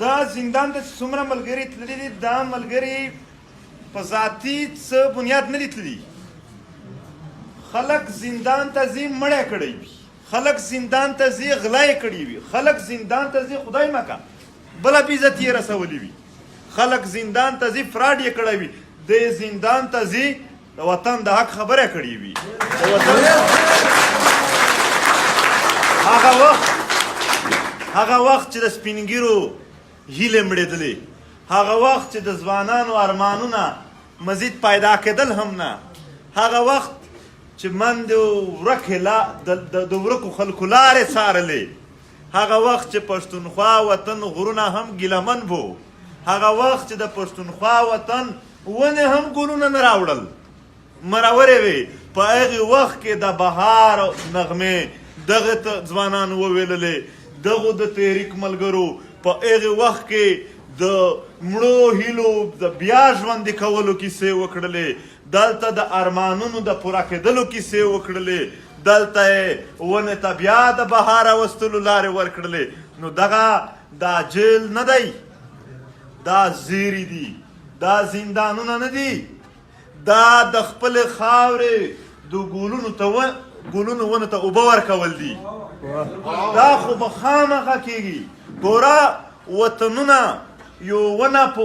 دا زندان ته چې څومره ملګري تللي دي دا ملګري په ذاتي څه بنیاد نه دي تللي. خلک زندان ته ځي مړی کړی وي، خلک زندان ته ځي غلا یې کړي وي، خلک زندان ته ځي خدای مکه بله بېعزتي یې رسولي وي، خلک زندان ته ځي فراډ یې کړی وي، دی زندان ته ځي د وطن د حق خبره کړې وي. د وطن هغه وخت چې د سپینګیرو هیلې مړېدلې، هغه وخت چې د ځوانانو ارمانونه مزید پیدا کېدل هم نه، هغه وخت چې من د ورکو خلکو لارې څارلې، هغه وخت چې پښتونخوا وطن غرونه هم ګیلمن بو، هغه وخت چې د پښتونخوا وطن ونې هم ګلونه نه راوړل مرورې وې. په هغې وخت کې د بهار نغمې دغه ځوانانو وویللې، دغو د تحریک ملګرو په هغې وخت کې د مړو هیلو د بیا ژوندي کولو کیسې وکړلې، دلته د ارمانونو د پوره کېدلو کیسې وکړلې، دلته یې ونې ته بیا د بهار راوستلو لارې ورکړلې. نو دغه دا جیل نه دی، دا زیري دي، دا زندانونه نه دي، دا د خپلې خاورې د ګلونو ونو ته اوبه ورکول دي. دا خو به خامخا کېږي. ګوره وطنونه یو ونه په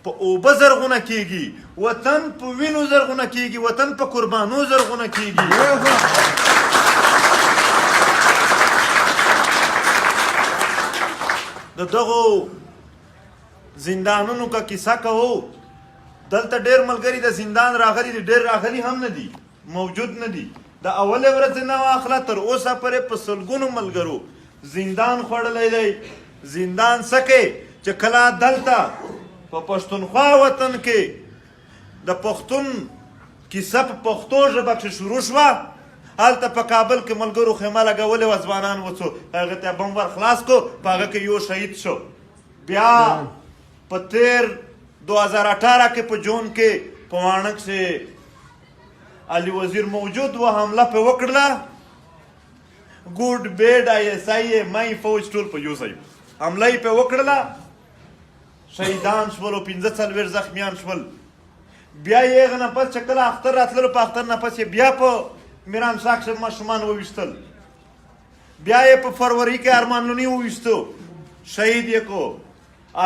اوبه زرغونه کېږي، وطن په وینو زرغونه کېږي، وطن په قربانو زرغونه کېږي. د دغو زندانونو که کیسه کوو، دلته ډېر ملګري د زندان راغلي دي، ډېر راغلي هم نه دي، موجود نه دي. د اولې ورځې نه واخله تر اوسه پورې په سلګونو ملګرو زندان خوړلی دی. زندان څه کې چې کله دلته په پښتونخوا وطن کې د پښتون کیسه په پښتو ژبه کښې شروع شوه، هلته په کابل کې ملګرو خیمه لګولې وه، ځوانان وڅو هغې ته بم ور خلاص کو، په هغه کې یو شهید شو. بیا په تیر 2018 کې په جون کې په واڼه کښې علي وزیر موجود و، حمله پې وکړله، ګوډ بیډ ISI مای فوج ټول په یو ځای حمله یې پې وکړله، شهیدان شول او 45 زخمیان شول. بیا یې هغه نه پس چې کله اختر راتللو، په اختر نه پس یې بیا په میرانشاه کښې ماشومان وویشتل، بیا یې په فروری کې ارمان لوني وویشتو، شهید یې کو.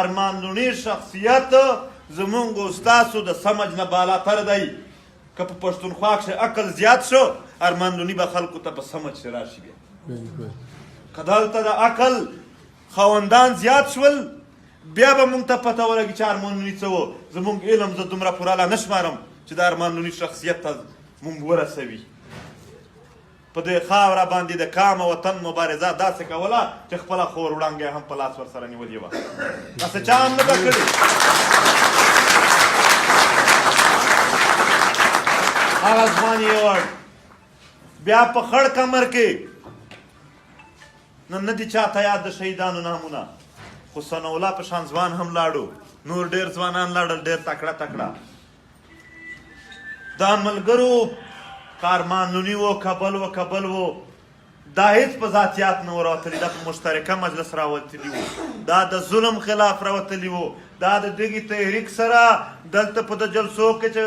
ارمان لوني شخصیت زمونږ او ستاسو د سمج نه بالاتر دی. که په پښتونخوا کښې عقل زیات شو، ارمان لوني به خلکو ته په سمج کښې راشي. بیا که دلته د عقل خاوندان زیات شول، بیا به مونږ ته پته ولګي چې ارمان لوني څه و. زمونږ علم زه دومره پوره لا نه شمارم چې د ارمان لوني شخصیت ته مونږ ورسوي. په دې خاوره باندې د کام وطن مبارزه داسې کوله چې خپله خور وړانګه هم په لاس ورسره نیولې وه، داسې چا هم نه ده کړې. هغه ځوان یې وړ بیا په خړ کمر کې نن نه دي چاته یاد د شهیدانو نامونه، خو ثناءالله په شان ځوان هم لاړو، نور ډېر ځوانان لاړل، ډېر تکړه تکړه. دا ملګرو که ارمان لوني و، کابل و، دا هیڅ په ذاتیات نه راوتلي، دا په مشترکه مجلس راوتلي وو، دا د ظلم خلاف راوتلي وو، دا د دغې تحریک سره دلته په د جلسو کې چې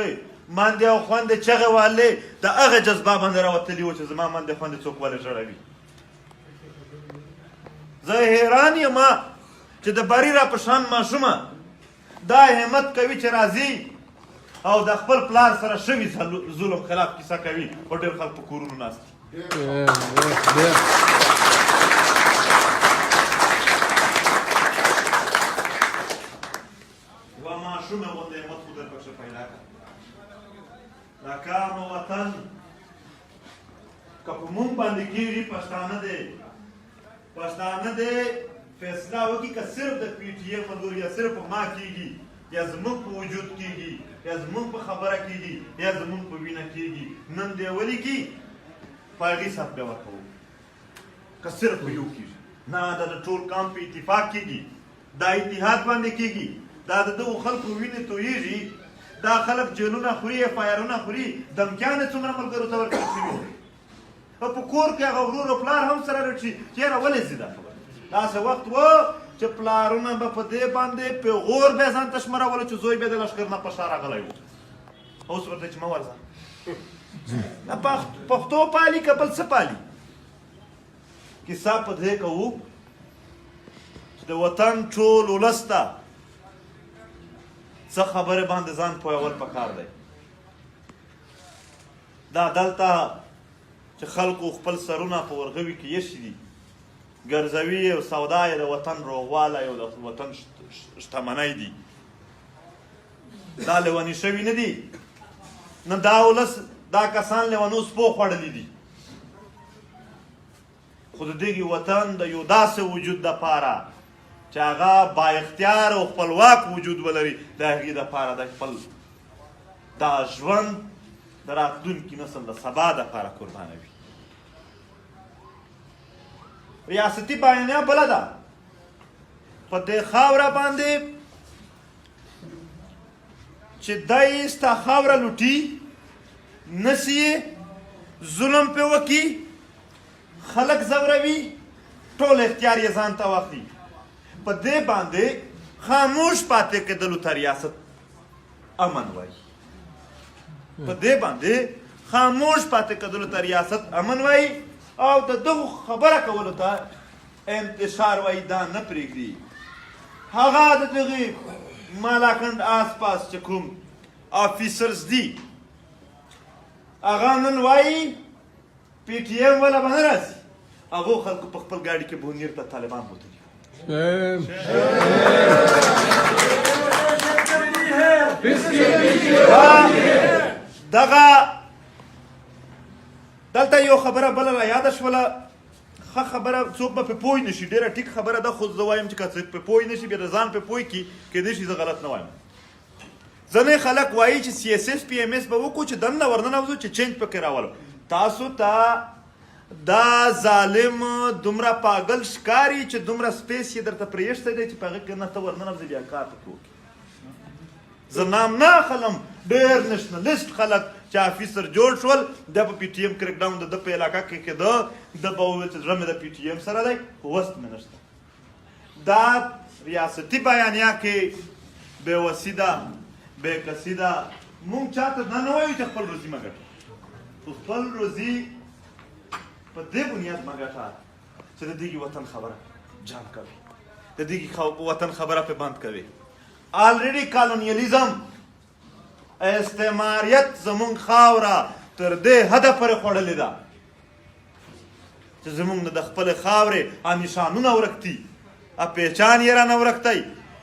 ماندې او خوندې چغې والې، د هغې جذبه باندې راوتلي وو چې زما ماندې خوندې څوک ولې ژړوي. زه حیران یم چې د بري را په شان ماشومه دا همت کوي چې راځي او د خپل پلار سره شوي ظلم خلاف کیسه کوي، او ډېر خلک په کورونو ناست دي. یوه ماشومه غوندې همت خو در پکښې پیدا کړه. دا کام وطن که په مونږ باندې کېږي، پښتانه دی فیصله وکړي که صرف د PTM ملګرو یا صرف په ما کېږي، یا زمونږ په وجود کېږي، یا زمونږ په خبره کېږي، یا زمونږ په وینه کېږي. نن دی ولیکي په هغې سات بیا ورکوو. که صرف په یو کېږي، نه دا د ټول کام په اتفاق کېږي، دا اتحاد باندې کېږي، دا د دغو خلکو وینې تویېږي، دا خلک جیلونه خوري، FIR-ونه خوري، دمکیان یې څومره ملګرو ته ورکړل شوي دي. او په کور کې هغه ورور او پلار هم سره رټ شي چې یاره ولې ځي دا خبره. داسې وخت و چې پلارونه به په دې باندې پیغور به ځان ته شمرولو چې زوی به د لښکر نه په شا راغلی و. اوس ورته چې مه ورځه پښتو پالي که بل څه پالي. کیسه په دې کوو چې د وطن ټول ولس ته څه خبرې باندې ځان پوهول پکار دی. دا دلته چې خلکو خپل سرونه په ورغوي کې ایښي دي ګرځوي او سودا یې د وطن روغوالی او د وطن شتمنۍ دي، دا لیوني شوي نه دي. نه دا ولس دا کسان لیونو سپو خوړلي دي، خو د دغې وطن د یو داسې وجود دپاره چې هغه با اختیار او خپلواک وجود ولري د هغې دپاره د خپل دا ژوند د راتلونکي نسل د سبا دپاره قربانوي. ریاستي بیانیه بله ده، په دې خاوره باندې چې دی ستا خاوره لوټي نسي یې ظلم پې وکړي خلک ځوروي ټول اختیار یې ځان ته واخلي. په دې باندې خاموش پاتې کېدلو ته ریاست امن وایي. په دې باندې خاموش پاتې کېدلو ته ریاست امن وایي او د دغو خبره کولو ته انتشار وایي. دا نه پرېږدي. هغه د دغې مالاکنډ آس پاس چې کوم آفیسرز دي هغه نن وایي پی ټي ایم والا به نه راځي، هغو خلکو په خپل ګاډي کې بونیر ته طالبان بوتلي. دغه دلته یو خبره بله را یاده شوله، ښه خبره څوک به پې پوه نه شي، ډېره ټیک خبره ده، خو زه وایم چې که څوک پې پوه نه شي بیا د ځان پې پوه کړي کیدای شي زه غلط نه وایم. ځینې خلک وایي چې سی اس ایس پی ایم ایس به وکړو چې دننه ورننوځو چې چینج پکې راولو. تاسو ته دا ظالم دومره پاگل ښکاري چې دومره سپیس یې درته پرېښتی دی چې په هغه کې نه ته ورننوځې بیا کار پکې وکړي. زه نام نه اخلم، ډېر نیشنلیسټ خلک چې افیسر جوړ شول د په پی ټي ایم کرک ډاون د ده په علاقه کې کېده، د به وویل چې زړه مې د پی ټي ایم سره دی خو وست مې نشته. دا ریاستي بیانیه کې بېوسي ده، بېکسي ده. موږ چاته دا نه وایو چې خپل روزي مه ګټه، خو خپل روزي په دې بنیاد مه ګټه چې د دغې وطن خبره جام کوي، د دغې وطن خبره پې بند کوي. آلریډي کالونیلیزم استعماریت زمونږ خاوره تر دې حده پورې خوړلې ده چې زمونږ نه د خپلې خاورې نشانونه ورک دي، پهچان یې رانه ورک دی،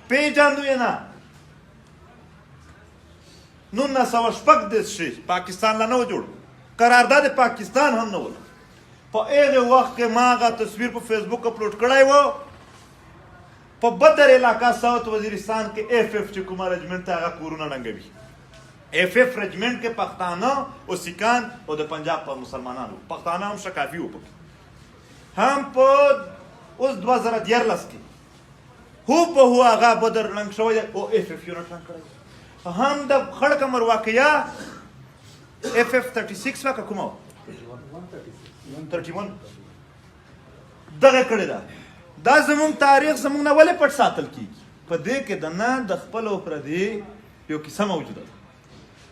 پېژاندو یې نه. 1936 پاکستان لا نه و جوړ، قرارداد پاکستان هم نه و. په هغې وخت کې ما هغه تصویر په فیسبوک اپلوډ کړی و. په بدر علاقه ساوت وزیرستان کې ایف ایف چې کومه رجمنټ ته هغه کورونه ړنګوي. ایف ایف رجمنټ کې پښتانه او سیکان او د پنجاب پر مسلمانانو، پښتانه هم شکافي و پکې. هم په اوس 2013 کې هو په هو هغه بدر ړنګ شوی دی او ایف ایف یونټ ړنګ کړی. هم د خړ کمر واقعه ایف ایف 36 واقع کومه 31 دغه کړې ده. دا زمونږ تاریخ زمونږ نه ولې پټ ساتل کېږي؟ په دې کې دننه د خپل او پردي یو کیسه موجوده ده.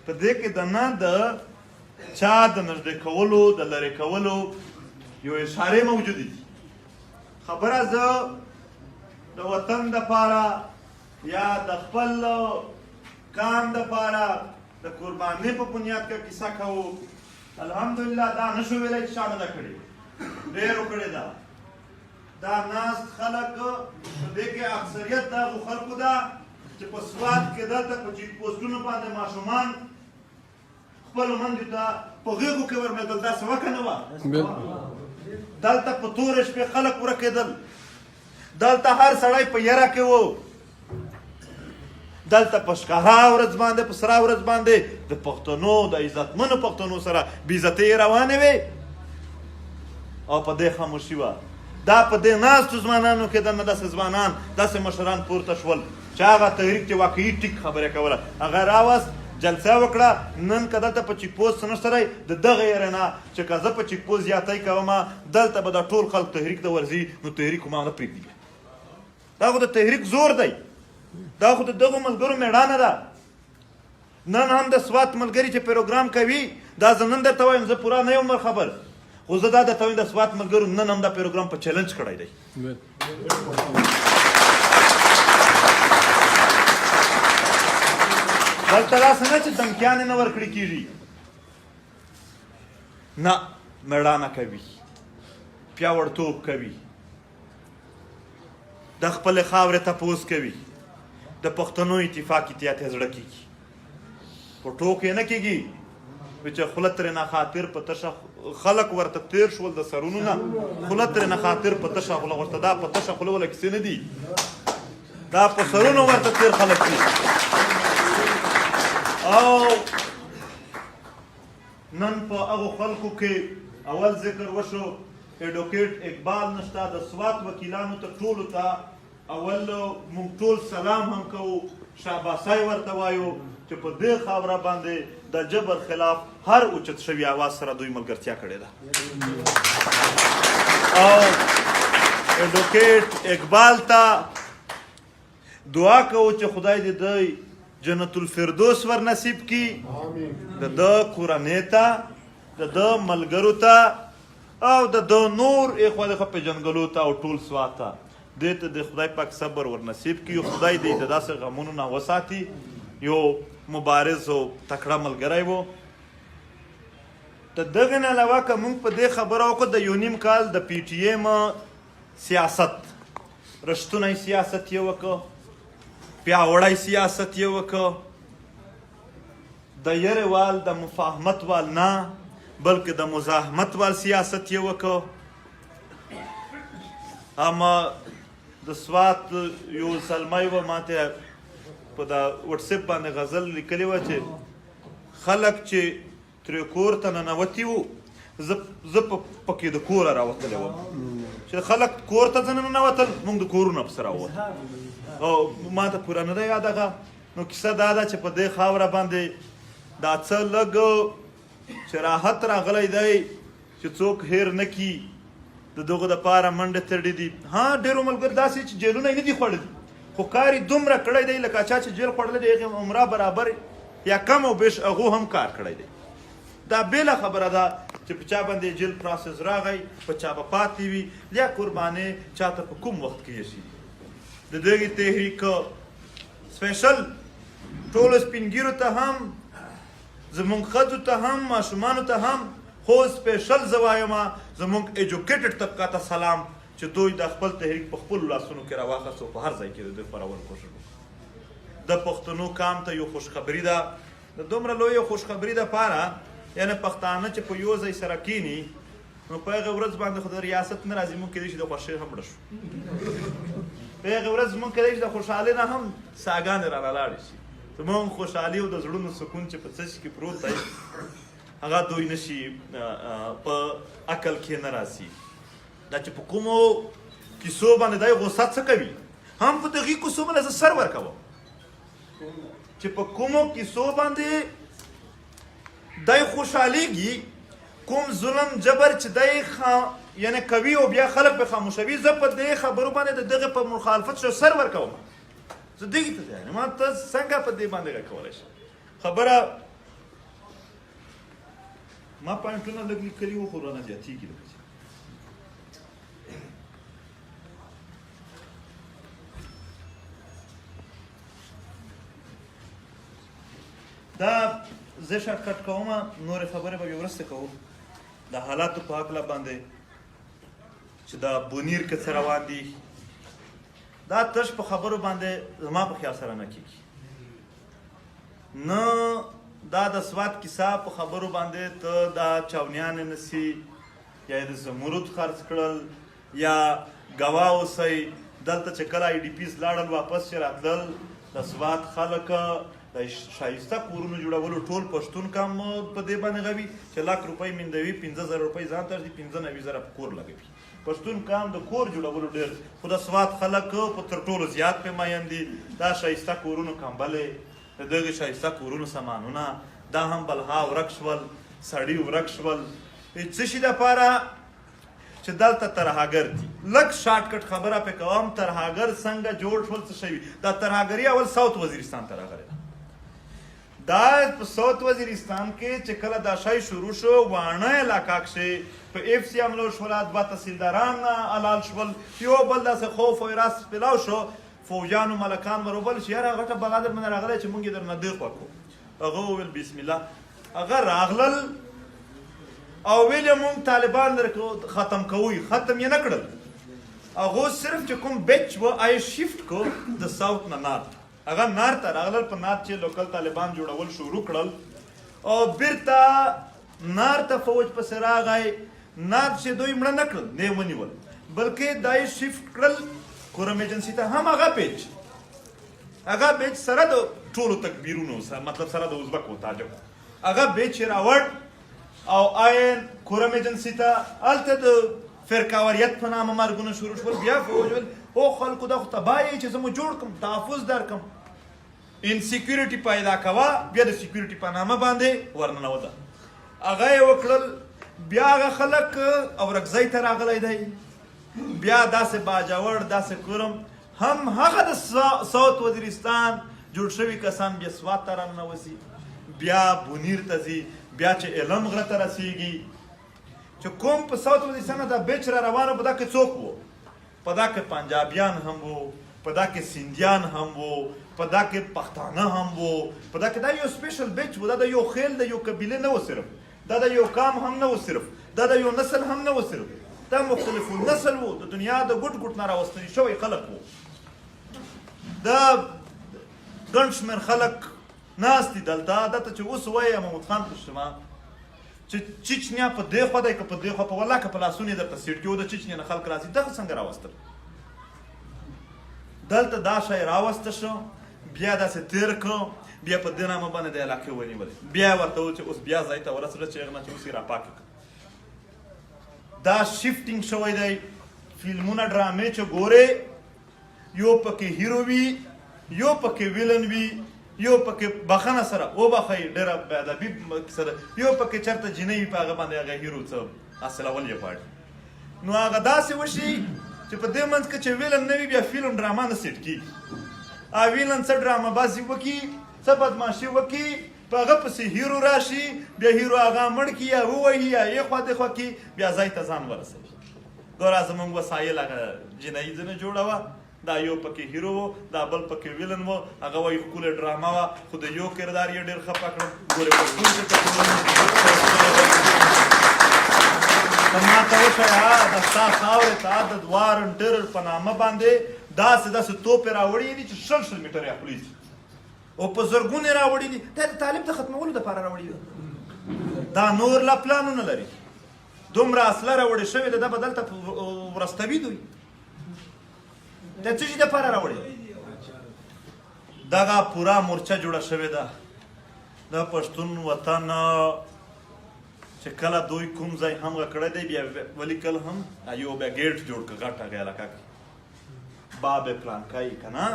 په دې کې دننه د چا د نږدې کولو د لرې کولو یو اشارې موجودې دي. خبره زه د وطن دپاره یا د خپل کام دپاره د قربانۍ په بنیاد کې کیسه کوو. الحمدلله دا نشو ویلی چې چا نه ده کړې، ډېرو کړې ده. دا ناست خلک په دې کې اکثریت د هغو خلکو ده چې په سوات کې دلته په چیک پوسټونو باندې ماشومان خپلو میندو ته په غېږو کې ورمېدل. دا څه وکه نه وه؟ دلته په تورې شپې خلک ورکېدل، دلته هر سړی په یره کې و، دلته په ښکاره ورځ باندې په سره ورځ باندې د پښتنو د عزتمنو پښتنو سره بېعزتۍ روانې وې او په دې خاموشي وه. دا په دې ناستو ځوانانو کې دننه داسې ځوانان داسې مشران پورته شول چې هغه تحریک چې واقعي ټیک خبره کوله هغه راوست، جلسه وکړه. نن که دلته په چیک پوسټ څه نشته دی د دغه یېرې نه چې که زه په چیک پوسټ زیاتی کوم دلته به دا ټول خلک تحریک ته ورځي نو تحریک خو ما نه پرېږدي. دا خو د تحریک زور دی، دا خو د دغو ملګرو مېړانه ده. نن هم د سوات ملګري چې پروګرام کوي، دا زه نن درته وایم، زه پوره نه یم خبر، خو زه دا درته وایم د سوات ملګرو نن هم دا پروګرام په چیلنج کړی دی. دلته داسې نه چې دمکیانې نه ورکړې کېږي، نه، مېړانه کوي، پیاوړتوب کوي، د خپلې خاورې تپوس کوي، د پښتنو اتفاق اتحاد یې زړه کېږي، په ټوکې نه کېږي چې خوله ترېنه خاطر په تشه خلک ورته تېر شول د سرونو نه، خوله ترېنه خاطر په تشه خوله ورته، دا په تشه خوله وله کیسې نه دي، دا په سرونو ورته تېر خلک دي. او نن په هغو خلکو کې اول ذکر وشو، ایډوکیټ اقبال نشته، د سوات وکیلانو ته ټولو ته اول موږ ټول سلام هم کوو، شاباسای ورته وایو چې په دې خاوره باندې د جبر خلاف هر اوچت شوي اواز سره دوی ملګرتیا کړې ده. او ایډوکیټ اقبال ته دعا کوو چې خدای دې دوی جنت الفردوس ور نصیب کی، د ده کورنۍ ته، د ده ملګرو ته، او د ده نور اخوالخه پیژنګلو ته او ټول سوات ته دې ته د خدای پاک صبر ور نصیب کی، خدای دې د داسې غمونو نه وساتي. یو مبارز او تکړه ملګری و. د دغه نه علاوه که موږ په دې خبره وکړو د یو نیم کال د پی ټي ایم سیاست، رښتونی سیاست یې وکړو، پیاوړی سیاست یې وکړو، د یرې وال د مفاهمت وال نه بلکې د مزاحمت وال سیاست یې وکړو. اما د سوات یو زلمی و ماته په د وټسپ باندې غزل لیکلې وه چې خلک چې ترې کور ته ننوتي وو، زه پکې د کوره راوتلی وم چې خلک کور ته ځنه ننوتل، موږ د کورونه پسې راووتل. او ما ته پوره نه ده یاد هغه. نو کیسه دا ده چې په دې خاوره باندې دا څه لږ چې راحت راغلی دی چې څوک هیر نه کي، د دغو دپاره منډې ترډې دي. ها ډېرو ملګرو داسې چې جیلونه یې نه دي خوړلي، خو کار یې دومره کړی دی لکه چا چې جیل خوړلی دی هغې عمره برابر یا کم او بیش هغو هم کار کړی دی. دا بېله خبره ده چې په چا باندې جیل پروسس راغی، په چا به پاتې وي، یا قربانې چاته په کوم وخت کې یې شي. د دغې تحریک سپیشل ټولو سپین ږیرو ته هم، زموږ ښځو ته هم، ماشومانو ته هم، خو سپیشل زه وایم زموږ ایجوکیټډ طبقه ته سلام چې دوی د خپل تحریک په خپلو لاسونو کې راواخیست او په هر ځای کې د دوی خپرولو کوښښ وکړو. د پښتنو کام ته یو خوشخبري ده، د دومره لویه خوشخبري دپاره یعنې پښتانه چې په یو ځای سره کیني نو په هغې ورځ باندې خو د ریاست نه راځي، موږ کیدای شي د خوښۍ هم مړه شو، په هغې ورځ موږ کیدای شي د خوشحالۍ نه هم ساګانې رانه لاړې شي. زموږ خوشحالي او د زړونو سکون چې په څه شي کې پروت دی هغه دوی نشي په عقل کې نه راسي. دا چې په کومو کیسو باندې دی غوسه څه کوي، هم په دغې کیسو باندې زه سر ورکوم چې په کومو کیسو باندې دی خوشحالیږي، کوم ظلم جبر چې دی یعنې کوي او بیا خلک پرې خاموشوي، زه په دې خبرو باندې د دغې په مخالفت سر ورکوم. زه دغې ته ځای ما ته څنګه په دې باندې کولی شم خبره. ما پوینټونه لږ لیکلي وو خو رانه زیاتېږي. دا زه شارټکټ کوم، نورې خبرې به بیا وروسته کوو د حالاتو په هکله باندې چې دا بونیر کې څه روان دي. دا تش په خبرو باندې زما په خیال سره نه کېږي، نه دا د سوات کیسه په خبرو باندې ته دا چاونیانې نسي یا یې د زمرود خرڅ کړل یا ګواه اوسئ. دلته چې کله آی ډي پیز لاړل واپس چې راتلل د سوات خلک د ښایسته کورونو جوړولو ټول پښتون کم په دې باندې غوي چې لاک روپۍ میندوي، 15,000 روپۍ ځان ته ږدي، 95,000 په کور لګوي. پښتون کام د کور جوړولو ډېر، خو د سوات خلک په تر ټولو زیات پې مین دي. دا ښایسته کورونو کمبلې، د دغې ښایسته کورونو سامانونه دا هم بلها ورک شول، سړي ورک شول. څه شي دپاره چې دلته ترهاګر دي. لږ شارټکټ خبره پې کوم، ترهاګر څنګه جوړ شول، څه شوي. دا ترهاګري اول ساوت وزیرستان ته راغلی دا په ساوت وزیرستان کې چې کله دا شی شروع شو، واڼه علاقه کښې په اف سی حمله وشوله، دوه تحصیلداران حلال شول، یو بل داسې خوف و حراس پیلاو شو، فوجیانو ملکان وروبل چې یاره غټه بغا در باندې راغلی چې موږ یې درنه دې خوا کړو. هغه وویل بسم الله. هغه راغلل او ویل یې موږ طالبان ختم کوو. ختم یې نه کړل، هغو صرف چې کوم بیچ و آی شیفټ کو د ساوت نه نارت. هغه نارت ته راغلل، په نارت چې لوکل طالبان جوړول شروع کړل او بیرته نارت ته فوج پسې راغی. نارت چې دوی مړه نه کړل، نه یې ونیول، بلکې دا یې شیفټ کړل کورم ایجنسي ته. هم هغه بیچ سره د ټولو تکبیرونو سره، مطلب سره د ازبکو تاجکو، هغه بیچ یې راوړ او آین کورم ایجنسي ته. هلته د فرقاوریت په نامه مرګونه شروع شول. بیا فوج ویل او خلکو دا خو تباهی چې زه مو جوړ کړم، تحفظ درکړم، انسیکیورټي پیدا کوه. بیا د سیکیورټي په نامه باندې ورننوته. هغه یې وکړل. بیا هغه خلک اورکزۍ ته راغلی دی، بیا داسې باجوړ، داسې کورم، هم هغه د ساوت وزیرستان جوړ شوي کسان بیا سوات ته راننوځي، بیا بونیر ته ځي، بیا چې علم غره ته رسېږي. چې کوم په ساوت وزیرستان دا بیچ را روانو، په دا کې څوک وو؟ په دا کې پنجابیان هم وو، په دا کې سندیان هم وو، په دا کې پښتانه هم وو، په دا کې دا یو سپیشل بیچ وو. دا د یو خیل د یو قبیلې نه و صرف، دا د یو قام هم نه و صرف، دا د یو نسل هم نه و صرف، دا مختلف النسل وو، د دنیا د ګوټ ګوټ نه راوستل شوی خلک وو. دا ګڼ شمېر خلک ناست دي دلته. دته چې اوس وایي محمود خان پشتما چې چچنیا په دې خوا دی که په دې خوا، په والله که په لاسونو یې درته سیټ کې و د چچنیا نه خلک راځي. دغه څنګه راوستل؟ دلته دا شی راوسته شو، بیا داسې تېر کړو، بیا په دې نامه باندې د علاقې ونیولې. بیا یې ورته وویل چې اوس بیا ځای ته ورسېده چې هغه نه چې اوس یې راپاکې کړه. دا شیفټینګ شوی دی. فلمونه ډرامې چې ګورې، یو پکې هیرو وي، یو پکې ویلن وي، یو پکې بخښنه سره وبخئ ډېره بېادبي سره، یو پکې چېرته جینۍ وي، په هغه باندې هغه هیرو څه حاصلول یې غواړي. نو هغه داسې وشي چې په دې منځ کې چې ویلن نه وي، بیا فلم ډرامه نه سیټ کېږي. ویلن څه ډرامه بازي وکړي، څه بدماشي وکړي، په هغه پسې هیرو راشي، بیا هیرو هغه مړ کړي یا ووهي یا یې خوا دې خوا کړي، بیا ځای ته ځان ورسوي. ګوره زموږ وسایل هغه جنایي ځنه جوړه وه، دا یو پکې هیرو و، دا بل پکې ویلن و، هغه وایي ښکلې ډرامه وه، خو د یو کردار یې ډېر خفه کړم. ګورې پښتون چې ما ته وښیه د ستا خاورې ته د وارن ټرر په نامه باندې داسې توپې راوړي دي چې شل میټرې اخلي او په زرګونه راوړي دي. دا د طالب د ختمولو دپاره راوړي دي. دا نور لا پلانونه لري. دومره اصله راوړې شوې ده، دا به دلته ورستوي دوی. دا څه شي دپاره راوړي؟ دغه پوره مورچه جوړه شوې ده د پښتون وطن چې کله دوی کوم ځای حمله کړی دی، بیا ولیکل هم یو بیا ګیټ جوړ کړه غټ هغې علاقه کې، باب پلانکی که نه،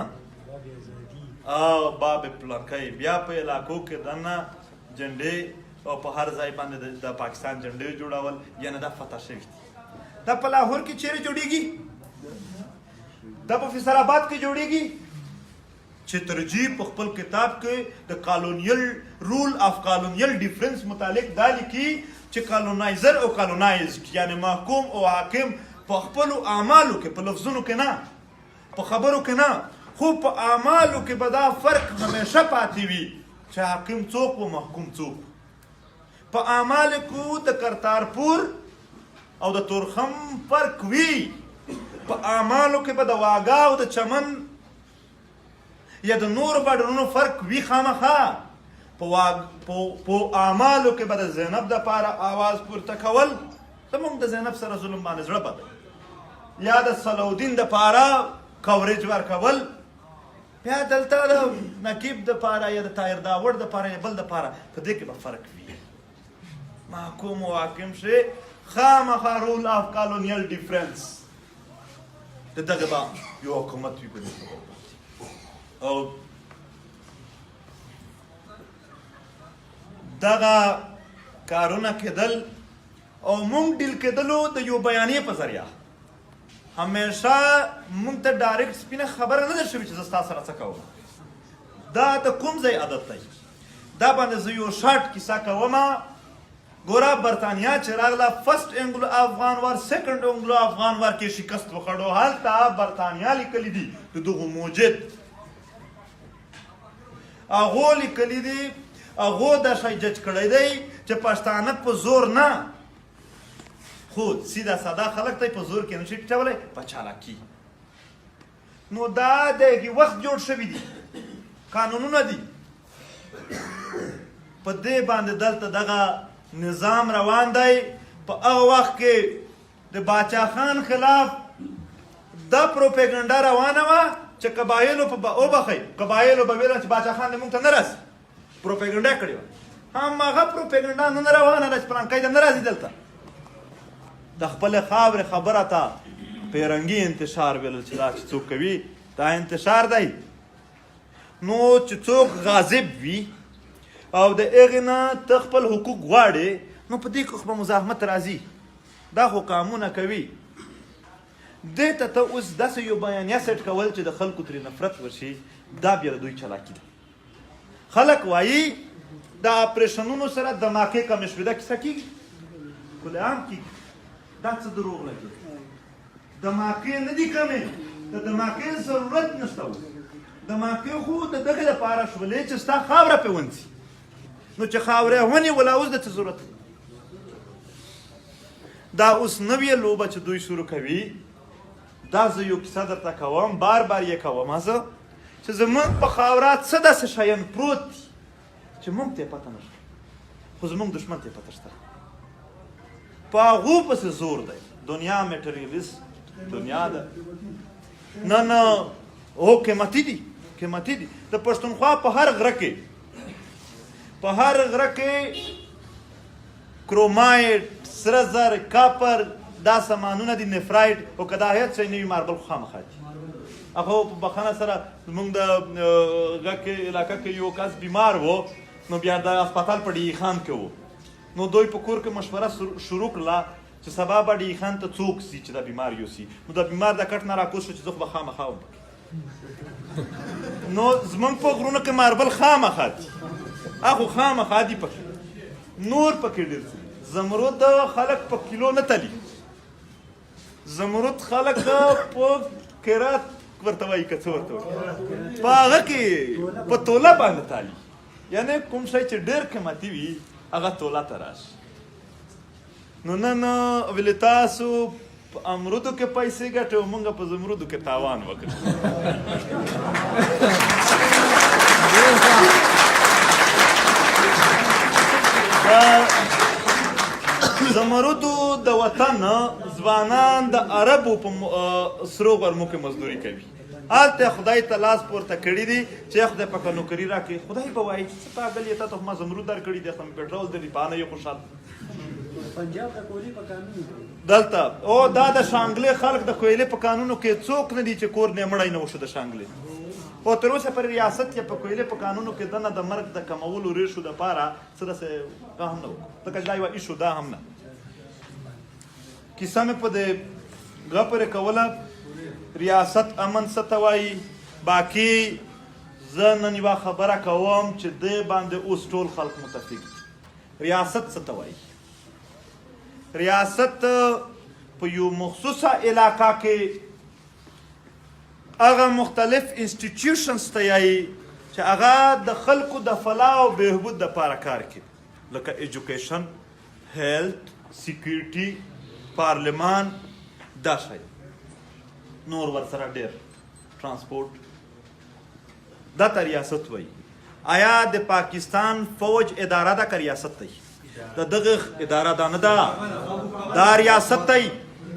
او باب پلانکی. بیا په علاقو کې دننه جنډې او په هر ځای باندې د پاکستان جنډې جوړول، یعنې دا فتح شوي دي. دا په لاهور کې چیرې جوړېږي؟ دا په فیصل آباد کې جوړېږي. چترجی په خپل کتاب کې د کالونیل رول اف کالونیل ډیفرنس متعلق دا لیکي چې کالونایزر او کالونایزډ، یعنی محکوم او حاکم په خپلو اعمالو کې، په لفظونو کې نه، په خبرو کې نه، خو په اعمالو کې به دا فرق همیشه پاتې وي چې حاکم څوک و محکوم څوک. په اعمالو کې د کرتارپور او د تورخم فرق وي، په اعمالو کې به د واګا او د چمن یا د نورو باډرونو فرق وي خامخا. په اعمالو کې به د زینب دپاره آواز پورته کول، زموږ د زینب سره ظلم باندې زړه بد، یا د صلاحالدین دپاره کوریج ورکول، بیا دلته د نقیب دپاره یا د طاهر داوړ دپاره یا بل دپاره، په دې کې به فرق وي. محکوم او حاکم شي خامخا رول اف کالونیل ډیفرنس د دغه به یو حکومت وي په دې او دغه کارونه کېدل او مونږ ډیل کېدلو د یو بیانیې په ذریعه همیشه مونږ ته ډایرکټ سپینه خبره نه ده شوې چې زه ستا سره څه کوم. دا د کوم ځای عادت دی؟ دا باندې زه یو شارټ کیسه کومه. ګوره برطانیا چې راغله فرسټ انګلو افغان وار سیکنډ انګلو افغان وار کې شکست وخوړو. هلته برطانیا لیکلي دي د دغو موجد هغو لیکلي دي هغو دا شی جج کړی دی چې پښتانه په زور نه خو سیده ساده خلک ته په زور کې نشي ټیټولی په چالاکي. نو دا د وخت جوړ شوي دي قانونونه دي په دې باندې دلته دغه نظام روان دی. په هغه وخت کې د باچا خان خلاف دا پروپیګنډا روانه وه چې قبایلو په وبخئ قبایلو به ویل چې باچا خان دې موږ ته نه راسي. پروپیګنډا کړې وه. هماغه پروپیګنډا نن روانه ده چې پلانکی ته نه راځي دلته. د خپلې خاورې خبره ته پیرنګي انتشار ویل چې دا چې څوک کوي دا انتشار دی. نو چې څوک غاضب وي او د هغې نه ته خپل حقوق غواړې نو په دې کې خو به مزاحمت راځي. دا خو قانونه کوي. دې ته ته اوس داسې یو بیانیه سیټ کول چې د خلکو ترې نفرت وشي دا بیا د دوی چلاکي ده. خلک وایي د اپریشنونو سره دماغې کمې شوې دا کیسه کېږي کله عام کېږي. دا څه دروغ لګي. دماغې نه دي کمې د دماغې ضرورت نشته. اوس دماغې خو د دغې لپاره شولې چې ستا خاوره پرې ونڅي. نو چې خاوره ونیوله اوس د څه ضرورت؟ دا اوس نوې لوبه چې دوی شروع کوي. دا زه یو کیسه درته کوم بار بار یې کوم زه چې زموږ په خاوره څه داسې شیان پروت دي چې موږ ته یې پته نشته خو زموږ دښمن ته یې پته شته. په هغو پسې زور دی. دنیا میټریالیست دنیا ده. نن هو قیمتي دي قیمتي دي. د پښتونخوا په هر غره کې کرومایټ سره زر کاپر دا سامانونه دي نفرایټ او که دا هیڅ شی نه وي ماربل خو خامخا دي. هغه په بخښنه سره زموږ د علاقه کې یو کس بیمار و نو بیا د هسپتال په ډي خان کې و. نو دوی په کور کې مشوره شروع کړله چې سبا به ډي خان ته څوک سي چې دا بیمار یوسي. نو دا بیمار د کټ نه راکوز شو چې زه خو به خامخا وم. نو زموږ په غرونو کې ماربل خامخا دي. هغه خامخا دي پکې نور پکې ډېر څه. زمرد خلک په کیلو نه تلي. زمرد خلک په قیرات ورته وایي که څه ورته وایي په هغه کې په توله باندې تالي. یعنې کوم شی چې ډېر قیمتي وي هغه توله ته راشي. نو نن ولې تاسو په امرودو کې پیسې ګټئ او موږ په زمرودو کې تاوان وکړو. زمرودو د وطن ځوانان د عربو په سرو غرمو کې مزدوري کوي. هلته خدای ته لاس پورته کړي دي چې خدای پاکه نوکري راکړي. خدای به وایي چې څه پاګل یې تا ته خو ما زمرود درکړي دي خو مې پټرول دري په نه یې خوشحال. پنجاب د کوهلي په قانون دلته او دا د شانګلې خلک د کوهلي په قانونو کې څوک نه دي چې کور نه مړی نه وشو د شانګلې. او تر اوسه پر ریاست کې په کوهلي په قانونو کې دنه د مرګ د کمولو ریشو دپاره څه داسې هم نه وکړو. ځکه چې دا یوه ایشو دا هم نه. کیسه مې په دې غپرې کوله ریاست امن څه ته وایي. باقي زه نن یوه خبره کوم چې دې باندې اوس ټول خلک متفق دي. ریاست څه ته وایي؟ ریاست په یو مخصوصه علاقه کې هغه مختلف انسټیټیوشنز ته یایي چې هغه د خلکو د فلاح او بهبود دپاره کار کوي لکه ایجوکیشن هیلث سیکیورټي پارلمان دا شی نور ورسره ډېر ترانسپورټ دا ته ریاست وایي. آیا د پاکستان فوج اداره ده که ریاست دی؟ د دغه اداره دا نه ده دا ریاست دی.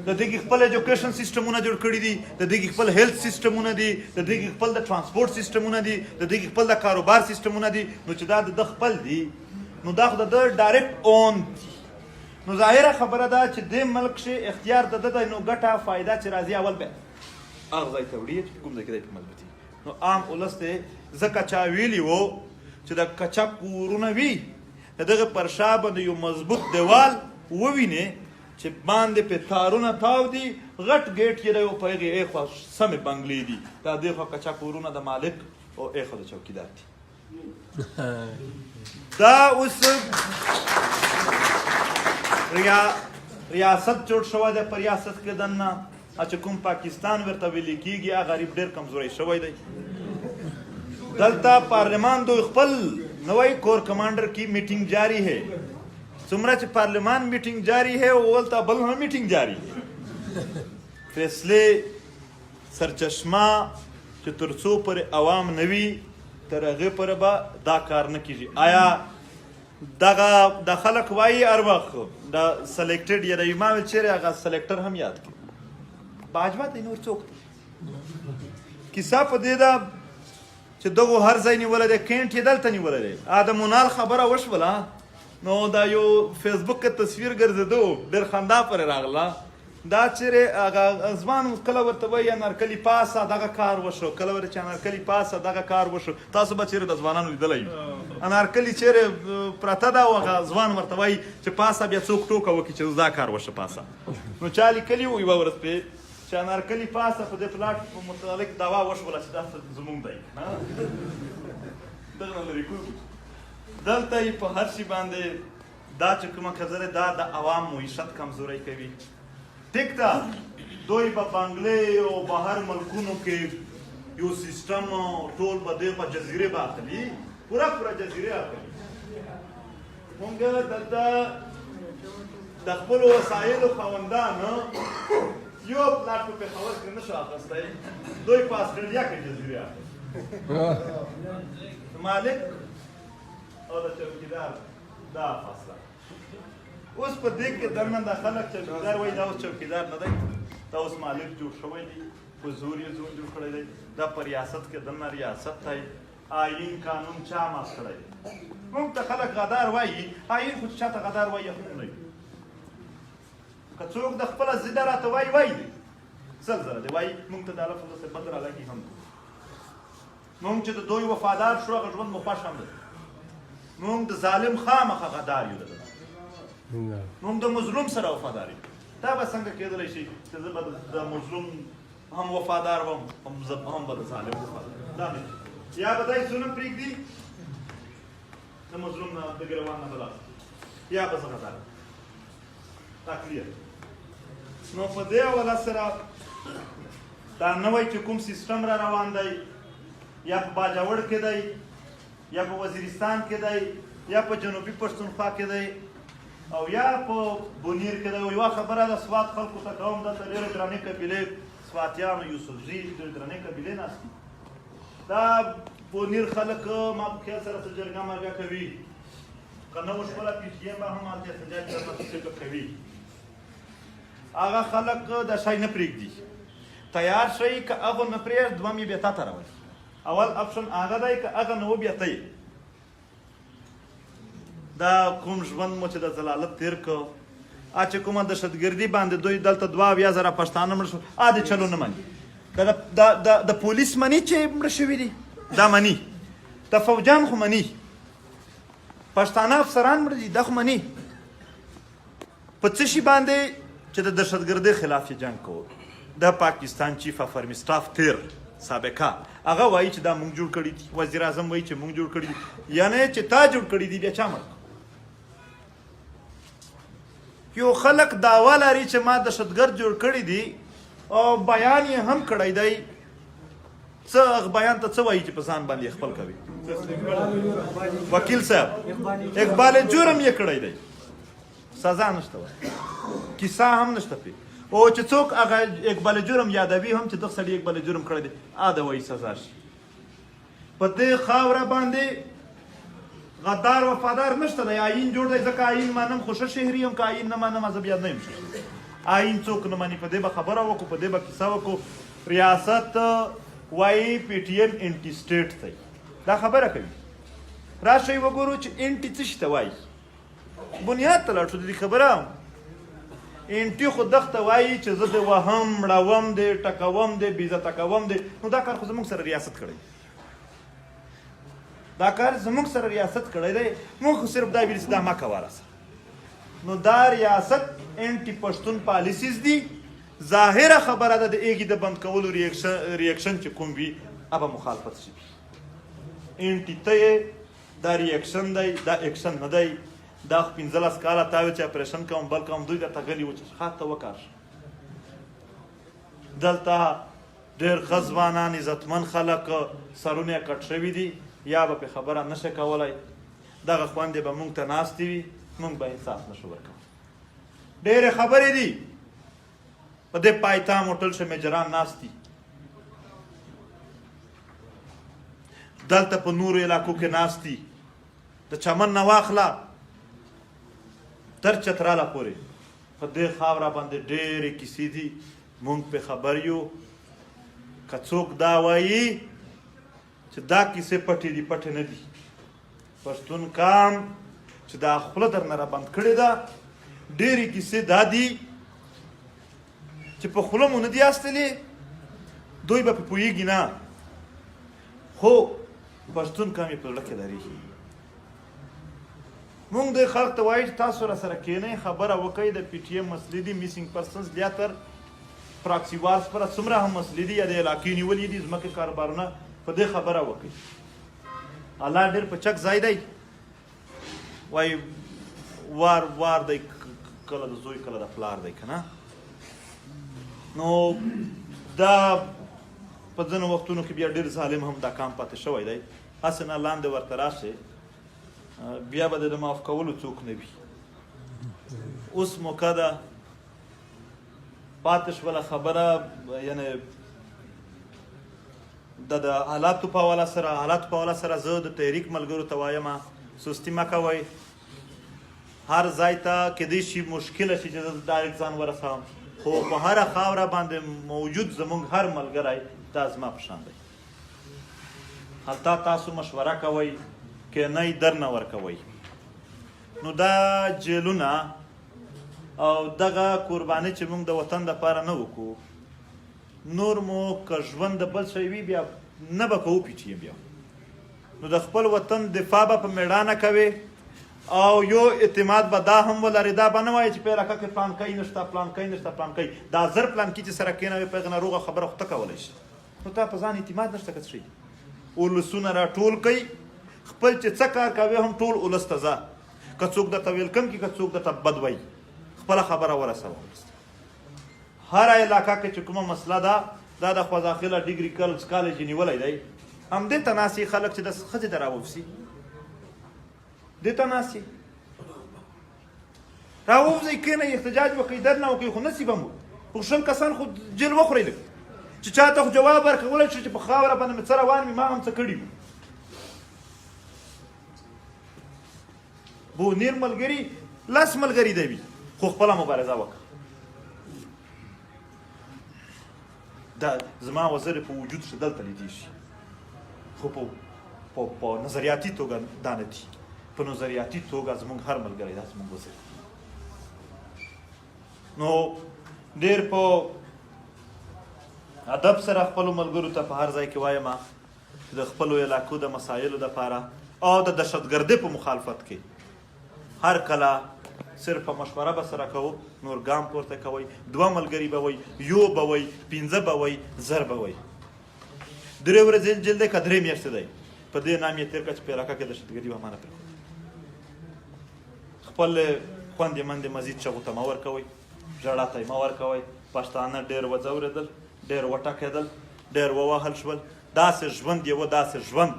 د دغه خپل ایجوکیشن سیستمونه جوړ کړي دي. د دغه خپل هیلث سیستمونه دي. د دغه خپل د ترانسپورټ سیستمونه دي. د دغه خپل د کاروبار سیستمونه دي. نو چې دا د خپل دي نو دا خو د ډایرکټ اون دي. نو ظاهره خبره ده چې دې ملک شي اختیار د ده دی. نو ګټه فایده چې راځي اول به هغه ځای ته وړي چې کوم ځای کې دی په ملک دي. نو عام ولس دی ځکه چا ویلي وو چې د کچا کورونه وي د دغه پر شا باندې یو مضبوط دیوال ووینې چې باندې پې تارونه تاو دي غټ ګیټ یې دی په هغې ایخوا سمې بنګلې دي دا دې خوا کچا کورونه د مالک او ایخوا د چوکیدار دي دا اوس ریاست جوړ شوی دی په ریاست کې دننه چې کوم پاکستان ورته ویل کېږي هغه غریب ډېر کمزوری شوی دی دلته پارلمان دوی خپل نوی کور کمانډر کی میټینګ جاری ہے څومره چې پارلمان میټینګ جاری ہے اولته بل هم میټینګ جاری ہے فیصلې سرچشمه چې تر څو پورې عوام نه وي تر هغې پورې به دا کار نه کېږي آیا دغه د خلک وایي هر وخت د سلیکټډ یا د ما ویل چیرې هغه سلیکټر هم یاد کړي باجوه دی نور څوک دی کیسه په دې ده چې دغو هر ځای نیولی دی کینټ یې دلته نیولی دی د مونال خبره وشوله نو دا یو فیسبوک کې تصویر ګرځېدو ډېر خندا پرې راغله دا چیرې هغه ځوان کله ورته وایي انارکلي پاسه دغه کار وشو کله ورته چې انارکلي پاسه دغه کار وشو تاسو به چیرې د ځوانانو لیدلی انارکلي چیرې پرته ده او هغه ځوان ورته وایي چې پاسه بیا څوک ټوکه وکړي چې دا کار وشه پاسه نو چا لیکلي وو یوه ورځ پې چې انارکلي پاسه په دې پلاټ متعلق دعوا وشوله چې دا زموږ دی دغه نه لرې کوو دلته یې په هر شي باندې دا چې کومه خبره دا د عوام معیشت کمزوری کوي ټیک ده دوی په بنګلې او بهر ملکونو کې یو سیسټم ټول به دې په جزیرې به اخلي پوره جزیرې اخلي مونږ دلته د خپلو وسایلو خاوندان یو پلاټ په پېښور کې نه شو اخیستی دوی په اسټرالیا کې جزیرې اخلي مالک او د چوکیدار دا فاصله اوس په دې کې دننه د خلک چوکیدار وایي دا اوس چوکیدار نه دی دا اوس مالک جوړ شوی دی په زور یې ځون جوړ کړی دی دا په ریاست کې دننه ریاست دی آیین قانون چا مات کړی دی موږ ته خلک غدار وایي آیین خو چا ته غدار وایي هم نه وي که څوک د خپله ضده راته وایي وایي دی سل زره دی وایي موږ ته دا لفظ داسې بد رالګي هم موږ چې د دوی وفادار شو هغه ژوند مو خوښ هم دی موږ د ظالم خامخا غدار یو دلته موږ د مظلوم سره وفادار یو دا به څنګه کېدلی شي چې زه به د مظلوم هم وفادار وم هم به د ظالم وفادار دا نه یا به دای ظلم پرېږدي د مظلوم نه د ګروان نه بلاس یا به زه غدار دا کلیر نو په دې حواله سره دا نوی چې کوم سیسټم را روان دی یا په باجوړ کې دی یا په وزیرستان کې دی یا په جنوبي پښتونخوا کې دی او یا په بونیر کې دی یوه خبره د سوات خلکو ته کوم دلته ډېرې درنې قبیلې سواتیانو یوسفزي ډېرې درنې قبیلې ناست دي دا بونیر خلک ما په خیال سره څه جرګه مرګه کوي که نه وشوله پي ټي ایم به هم هلته احتجاج کوي هغه خلک دا شی نه پرېږدي تیار شئ که هغه نه پرېږد دوم یې بیا تا ته راولي اول اپشن هغه دی که هغه نه و بیا ته دا کوم ژوند مو چې د ضلالت تېر کړ چې کومه دهشتګردي باندې دوی دلته 2,000 پښتانه مړه شو د چلو نه مني د پولیس مني چې مړه شوي دي دا مني د فوجان خو مني پښتانه افسران مړه دي دا خو مني په څه شي باندې چې د دهشتګردۍ خلاف یې جنګ کوو د پاکستان چیف اف آرمي سټاف تیر سابقه هغه وایي چې دا موږ جوړ کړي دي وزیر اعظم وایي چې موږ جوړ کړي دي یعنی چې تا جوړ کړي دي بیا چا مړ یو خلک دعوا لري چې ما دهشتګرد جوړ کړي دي او بیان یې هم کړی دی څه بیان ته څه وایي چې په ځان باندې خپل کوي وکیل صاحب اقبال جرم یې کړی دی سزا نشته کیسه هم نشته پې او چې څوک هغه اقبال جرم یادوي هم چې دغه سړي اقبال جرم کړی دی د وایي سزا شي په دې خاوره باندې غدار وفادار نشته دی آیین جوړ دی ځکه آیین مانم خو ښه شهري یم که آیین نه مانم زه بیا نه یم ښه آیین څوک نه مني په دې به خبره وکړو په دې به کیسه وکړو ریاست وایي پی ټي ایم انټي سټیټ دی دا خبره کوي راشئ وګورو چې انټي څه شي ته وایي بنیاد ته لاړ شو د دې خبره انټي خو دغه وایي چې زه د وهم مړوم دی ټکوم دی بېعزته کوم دی نو دا کار خو زموږ سره ریاست کړی دا کار زموږ سره ریاست کړی دی موږ خو صرف دا ویل چې دا مه کوه راسه نو دا ریاست انټي پښتون پالیسیز دي. ظاهره خبره ده د ایګي د بند کولو ریاکشن چې کوم وي هغه مخالفت شي. انټي ته دا ریاکشن دی، دا اکشن نه دی. دا 15 کاله تا وی چې اپریشن کوم بل کوم دوی درته غلي و چې خاطه وکړ. دلته ډېر ښه ځوانان عزتمن خلک سرونه یې کټ شوي دي، یا به پې خبره نشي کولی. دغه خوندې به موږ ته ناستې وي، موږ به انصاف نشو ورکولی. ډېرې خبرې دي په دې پایتام هوټل شه میجران ناست دي، دلته په نورو علاقو کې ناست دي. د چمن نه واخله تر چتراله پورې په دې خاوره باندې ډېرې کیسې دي، موږ پې خبر یو. که څوک دا وایي چې دا کیسې پټې دي، پټې نه دي. پښتون قام چې دا خوله درنه رابند کړې ده، ډېرې کیسې دا دي چې په خوله مو نه دي استلې، دوی به پې پوهېږي نه، خو پښتون قام یې په زړه کې لري. موږ د خلق ته وایو چې تاسو راسره کښېنئ، خبره وکئ. د پي ټي ایم مسلې دي، میسنګ پرسنز زیاتر پراکسي وارز پر څومره هم مسلې دي یا د علاقې نیولې دي، ځمکې کاروبارونه، په دې خبره وکئ. الله ډېر په چک ځای دی، وایي وار وار دی، کله د زوی کله د پلار دی که نه. نو دا په ځینو وختونو کې بیا ډېر ظالم هم دا کام پاتې شوی دی. هسې نه لاندې ورته راشئ، بیا به د معاف کولو څوک نه وي. اوس موقع ده، پاتې شوله خبره، یعنې د حالاتو په حواله سره زه د تحریک ملګرو ته وایم سستي مه کوئ. هر ځای ته کیدای شي مشکله شي چې زه ډایرکټ ځان ورسوم، خو په هره خاوره باندې موجود زموږ هر ملګری دا زما په شان دی. هلته تاسو مشوره کوئ، کینئ درنه ورکوئ. نو دا جیلونه او دغه قرباني چې موږ د وطن دپاره نه وکړو، نور مو که ژوند د بل شی وي بیا نه به کوو پي ټي ایم. بیا نو د خپل وطن دفاع به په میړانه کوې، او یو اعتماد به دا هم ولرې، دا به نه وایي چې په علاقه کې پلانکی نشته، پلانکی نشته، پلانکی. دا زر پلانکي چې سره کښېنوې په هغې ناروغه خبره خو ته کولی شي، نو تا په ځان اعتماد نشته که څه شي. اولسونه راټول کوئ، خپل چې څه کار کوې هم ټول اولس ته ځه. که څوک درته ویلکم کړي، که څوک درته بد وایي، خپله خبره ورسوه. هره علاقه کې چې کومه مسله ده، دا د خوځاخیله ډیګري کالج نیولی دی، همدې ته ناست خلک چې د ښځې ته راووځي، دې ته ناست راووځئ، کښېنئ، احتجاج وکړئ، درنه وکړئ، خو نصیب هم خو شل کسان خو جیل وخورئ لږ، چې چا ته خو جواب ورکولی شو چې په خاوره باندې مې څه روان وي، ما هم څه کړي وو. بونیر ملګري 10 ملګري دی وي، خو خپله مبارزه وکړه. دا زما وزر په وجود شه دلته لیدی شي، خو په نظریاتي توګه دا نه دي. په نظریاتي توګه زموږ هر ملګری دا زموږ وزر. نو ډېر په ادب سره خپلو ملګرو ته په هر ځای کې وایم چې د خپلو علاقو د مسایلو دپاره او د دهشتګردۍ په مخالفت کې هر کله صرف مشوره به سره کوو، نور ګام پورته کوئ. 2 ملګري به وئ، یو به وئ، 15 به وئ، 1000 به وئ. 3 ورځې جیل دی که 3 میاشتې دی، په دې نام یې تېر کړه چې په علاقه کې دهشتګردي به ما نه پرېښود. خپل خوندې مندې مزید چغو ته مه ورکوئ، ژړا ته یې مه ورکوئ. پښتانه ډېر وځورېدل، ډېر وټکېدل، ډېر ووهل شول. داسې ژوند یې و، داسې ژوند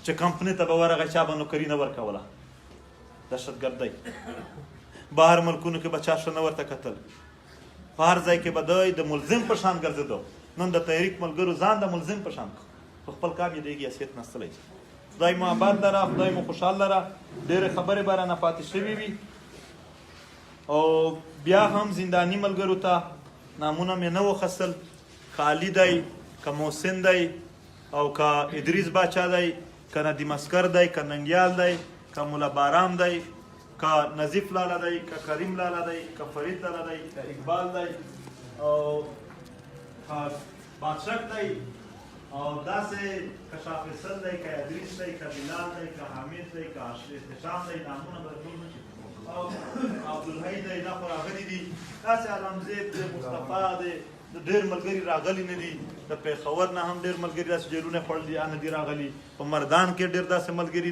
چې کمپنۍ ته به ورغی چا به نوکري نه ورکوله. دهشتګردۍ بهر ملکونو کې به چا ښه نه ورته کتل، په هر ځای کې به دی د ملزم په شان ګرځېدو. نن د تحریک ملګرو ځان د ملزم په شان په خپل کار یې د هغې حیثیت نستلی. خدای مو آباد لره، خدای مو خوشحال لره. ډېرې خبرې به رانه پاتې شوي وي، او بیا هم زنداني ملګرو ته نامونه مې نه وخصل، که علي دی، که محسن دی، او که ادریس باچا دی، که ندیم اسکر دی، که ننګیال دی، که مولا بارام دی، که نظیف لاله دی، که کریم لاله دی، که فرید لاله دی، که اقبال دی، او که بادشک دی، او داسې که شاه فیصل دی، که ادریس دی، که بلال دی، که حمید دی، که احتشام دی، نامونه به ټول نه شي. او عبدالحی دی دا خو راغلي دي داسې علمزیب دی مصطفی دی ډېر ملګري راغلي نه دي د پېښور نه هم ډېر ملګري داسې جیلونه خوړلي نه دي راغلي په مردان کې ډېر داسې ملګري